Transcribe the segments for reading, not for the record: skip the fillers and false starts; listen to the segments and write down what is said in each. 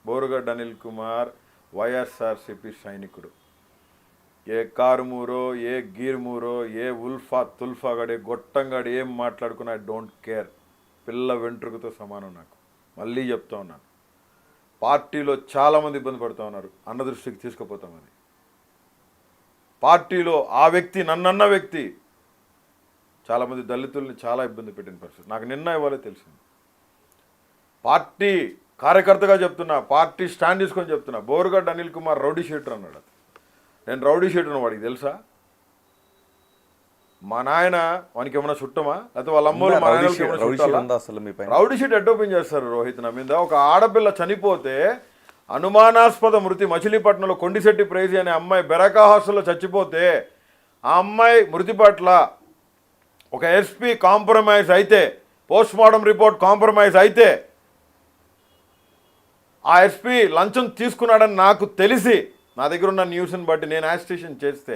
బోరుగడ్డ అనిల్ కుమార్ వైఎస్ఆర్సిపి సైనికుడు. ఏ కారుమూరో, ఏ గీర్మూరో, ఏ ఉల్ఫా తుల్ఫాగాడు, ఏ గొట్టంగాడు ఏం మాట్లాడుకున్నా ఐ డోంట్ కేర్. పిల్ల వెంట్రుకతో సమానం నాకు. మళ్ళీ చెప్తా ఉన్నాను, పార్టీలో చాలామంది ఇబ్బంది పడుతూ ఉన్నారు, అన్న దృష్టికి తీసుకుపోతాం. అది పార్టీలో ఆ వ్యక్తి, నన్నన్న వ్యక్తి చాలామంది దళితుల్ని చాలా ఇబ్బంది పెట్టిన పరిస్థితి నాకు నిన్న ఇవ్వాలో తెలిసింది. పార్టీ కార్యకర్తగా చెప్తున్నా, పార్టీ స్టాండ్ తీసుకొని చెప్తున్నా, బోరుగడ్డ అనిల్ కుమార్ రౌడీ షీటర్ అన్నాడు. నేను రౌడీ షీటర్ వాడికి తెలుసా? మా నాయన వానికి ఏమైనా చుట్టమా, లేకపోతే వాళ్ళ అమ్మోళ్ళు మా నాయనకి ఏమైనా చుట్టాలా? రౌడీ షీట్ ఎట్ ఓపెన్ చేస్తారు రోహిత్ నా మీద. ఒక ఆడపిల్ల చనిపోతే అనుమానాస్పద మృతి మచిలీపట్నంలో కొండిశెట్టి ప్రైజీ అనే అమ్మాయి బెరకా హాస్టల్లో చచ్చిపోతే ఆ అమ్మాయి మృతి పట్ల ఒక ఎస్పీ కాంప్రమైజ్ అయితే, పోస్ట్ మార్టం రిపోర్ట్ కాంప్రమైజ్ అయితే, ఆ ఎస్పీ లంచం తీసుకున్నాడని నాకు తెలిసి నా దగ్గర ఉన్న న్యూస్ని బట్టి నేను యాజిటేషన్ చేస్తే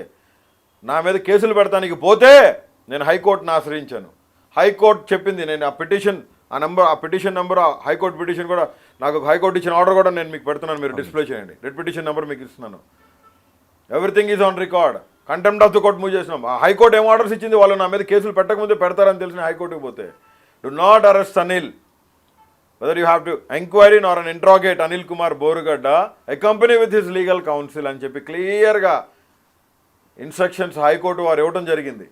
నా మీద కేసులు పెడతానికి పోతే నేను హైకోర్టును ఆశ్రయించాను. హైకోర్టు చెప్పింది, నేను ఆ పిటిషన్ నెంబర్ హైకోర్టు పిటిషన్ కూడా నాకు హైకోర్టు ఇచ్చిన ఆర్డర్ కూడా నేను మీకు పెడుతున్నాను, మీరు డిస్ప్లే చేయండి. రెడ్ పిటిషన్ నెంబర్ మీకు ఇస్తున్నాను. Everything is on record. Contempt of the court move చేసినాం. ఆ హైకోర్టు ఏం ఆర్డర్స్ ఇచ్చింది, వాళ్ళు నా మీద కేసులు పెట్టకముందే పెడతారని తెలిసిన హైకోర్టుకి పోతే, do not arrest Anil, whether you have to enquiry or an interrogate Anil Kumar Borugadda, accompany with his legal counsel అని చెప్పి క్లియర్గా ఇన్స్ట్రక్షన్స్ హైకోర్టు వారు ఇవ్వడం జరిగింది.